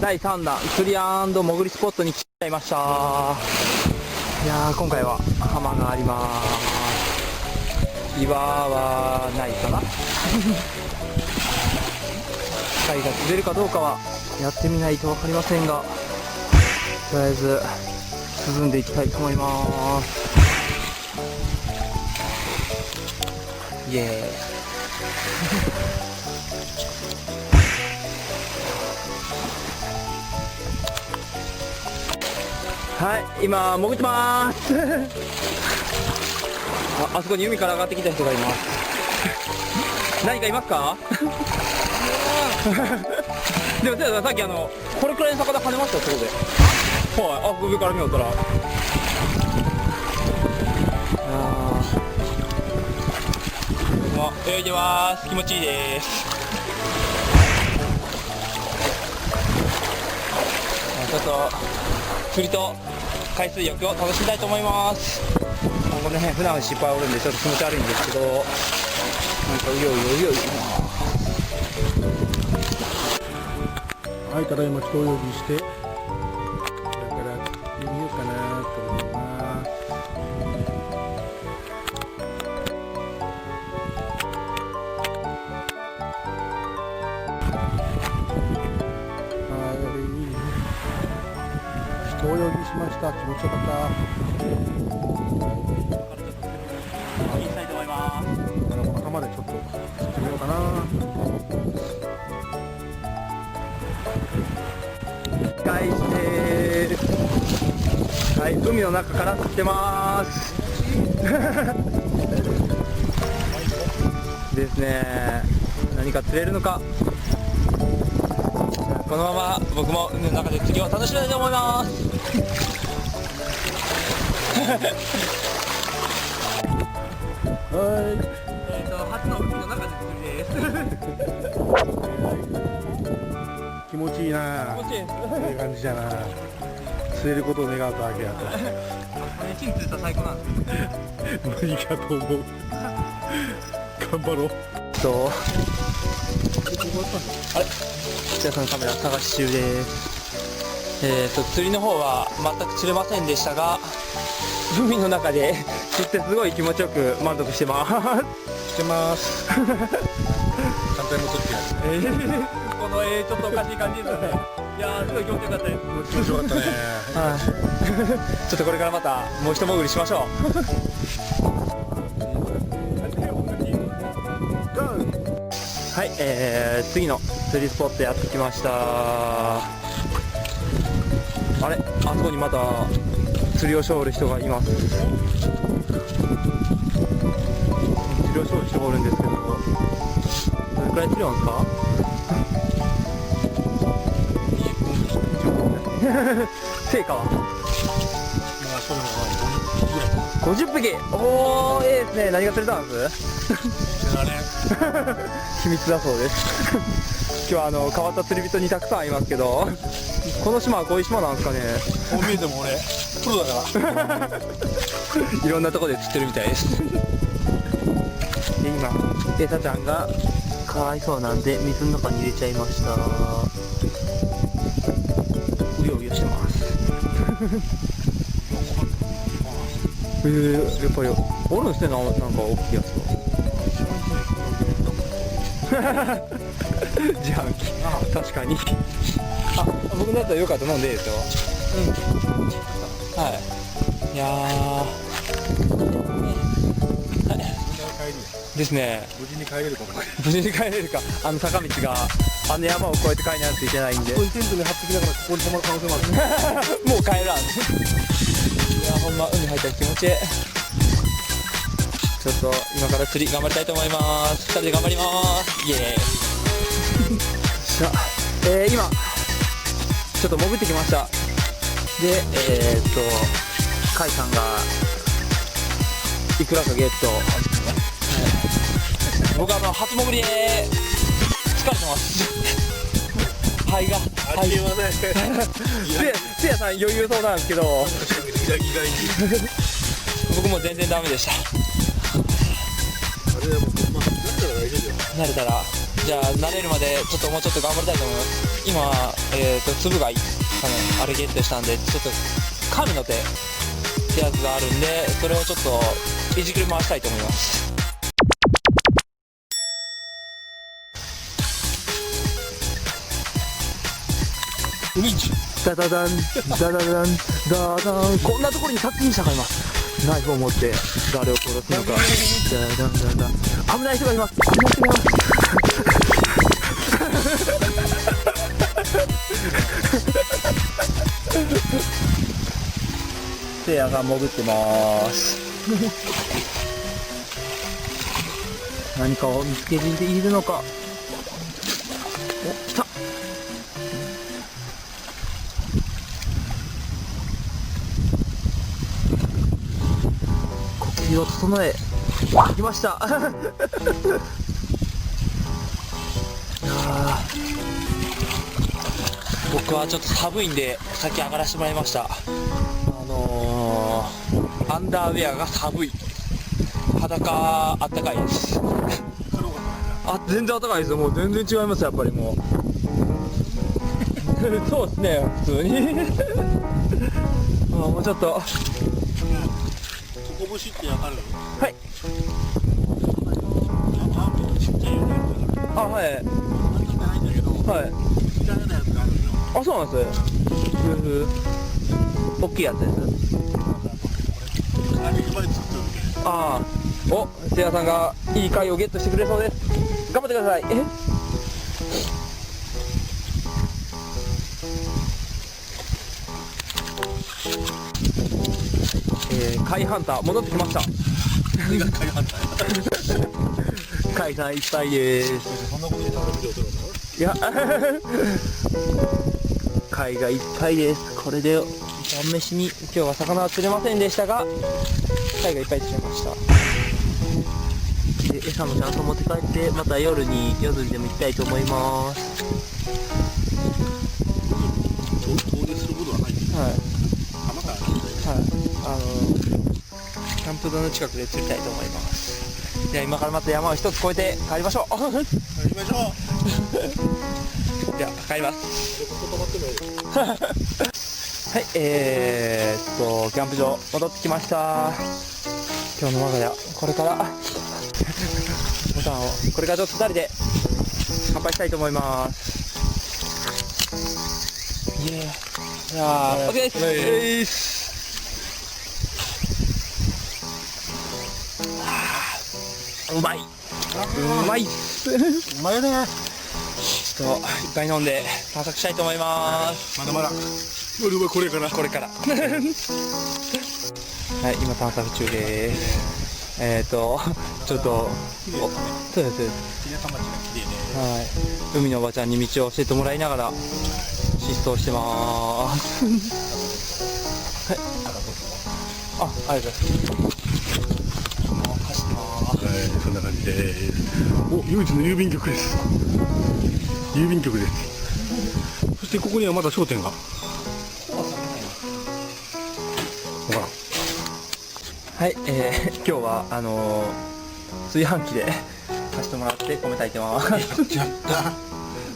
第3弾釣り&潜りスポットに来ちゃいました。いやー、今回は浜があります。岩はないかな貝が釣れるかどうかはやってみないと分かりませんが、とりあえず進んでいきたいと思います。イエーイはい、今潜ってまーすあそこに海から上がってきた人がいます何かいますかでもさっきこれくらいの魚跳ねましたよ、そこで。はい、上から見よったら泳いでまーす。気持ちいいです。ちょっと釣りと海水浴を楽しみたいと思います。この辺普段失敗おるんでちょっと気持ち悪いんですけど、なんかうようようよう。はい、ただいま一泳ぎして、これから釣ってみようかなと思います。一泳ぎしました。気持ちよかった。いきたいと思います。この頭までちょっと釣ってみようかな。返してー。はい、海の中から釣ってまーすですね。何か釣れるのか。このまま僕も海の中で釣りを楽しみたいと思いますはい。初の海の中で釣りです気持ちいいな。気持ちいいです。いい感じじゃな。釣れることを願うとだけやと。チン釣ったら最高なんです。無理かと思う。頑張ろう。あれ、北さんのカメラ探し中です。釣りの方は全く釣れませんでしたが、海の中で釣ってすごい気持ちよく満足してます。してます。簡単に撮ってやる。このちょっとおかしい感じですよね。いやー、すごい気持ちよかったです。気持ちよかったね。はい。ちょっとこれからまたもう一潜りしましょう。はい、次の釣りスポットやってきました。あれ、あそこにまた釣りをしょおる人がいます。釣りをしょおる人がおるんですけど、どれくらい釣りなんですか？成果は？まあそれも50匹。おー、いいですね。何が釣れたんです？秘密だそうです今日は変わった釣り人にたくさんいますけど、この島はこういう島なんですかね。こう見えても俺プロだからいろんなところで釣ってるみたいですで、今エサちゃんがかわいそうなんで水の中に入れちゃいました。うようよしてますやっぱりおるんすね、なんか大きいやつは自販機、確かに僕のやつはよかった、飲んでいいですよ。はい。いやー、ですね。無事に帰れるかも。無事に帰れるか。坂道が山を越えて帰らないといけないんで、ここにテントに張ってきながらここに泊まる可能性もあるもう帰らんいやー、ほんま海入ったら気持ちいい。ちょっと今から釣り頑張りたいと思います。2人で頑張ります。イエーイさあ、今ちょっと潜ってきました。で、カイさんがいくらかゲット、はい、僕は初潜りで疲れてます肺がせいやさん余裕そうなんですけど僕も全然ダメでした。慣れたらじゃあ慣れるまでちょっともうちょっと頑張りたいと思います。今つぶ貝あれゲットしたんで、ちょっと神の手ってやつがあるんで、それをちょっといじくり回したいと思います。海んちダダダンダダダンダダン、こんなところに殺人者がいます。ナイフを持って誰を殺すのか。ダダンダダン、危ない人がいます。危ない人がいます。せいやが潜ってます何かを見つけているのか。お、来た。呼吸を整え来ました僕はちょっと寒いんで先上がらせてもらいました。アンダーウェアが寒い、裸あったかいですあ、全然あったかいですよ。もう全然違います、やっぱりもうそうですね、普通にもうちょっと。こぼしってわかる？はい。ちっちゃいよね。あ、はい。あんなないんだけど、はい。見られないやつがあるのよ。あ、そうなんです大きいやつです。あれ今に作ってるけ。ああ、お、せいやさんがいい貝をゲットしてくれそうです。頑張ってください。貝ハンター戻ってきました。何が貝ハンター？貝さんいっぱいです。そんなことで食べる量取るの？いや貝がいっぱいです。これで晩飯に今日は魚は釣れませんでしたが、貝がいっぱい釣れました。で、餌もちゃんと持って帰ってまた夜にでも行きたいと思います。遠出することはない。はい、浜からね。はい、キャンプ場の近くで釣りたいと思います。じゃあ今からまた山を一つ越えて帰りましょう行きましょう。じゃあ帰ります。ここ止まってもいい？はい、キャンプ場戻ってきました。今日の我が家、これからボタンをこれからちょっと2人で乾杯したいと思います。イエーイ。じゃあ OK です。うまい、うまいっすうまいね。ちょっといっぱい飲んで探索したいと思います。まだまだ。俺はこれからはい、今探索中です。ちょっとそうです。田舎町が綺麗ね。はい、海のおばちゃんに道を教えてもらいながら疾走してまーすはい、ありがとうございます。走ってまーす。はい、そんな感じです。お、唯一の郵便局です。郵便局です。そしてここにはまだ商店が。ほら。はい、今日は炊飯器で貸してもらって米炊いてます。やっちゃった。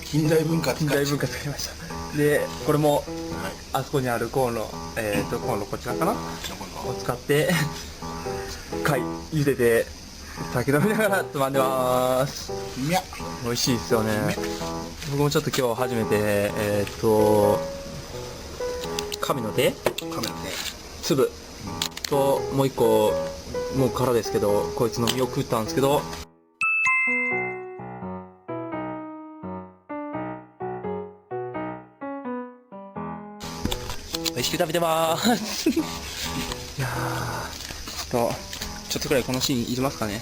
近代文化使っちゃった。近代文化作りました。で、これもあそこにあるコンロ、コンロこちらかなを使って貝茹でて酒飲みながらつまんでます。うみゃ。美味しいですよね。僕もちょっと今日初めて神の手カメラで。粒ともう一個もう殻ですけど、こいつの身を食ったんですけど、美味しく食べてまーすいやー、ちょっとくらいこのシーンいりますかね。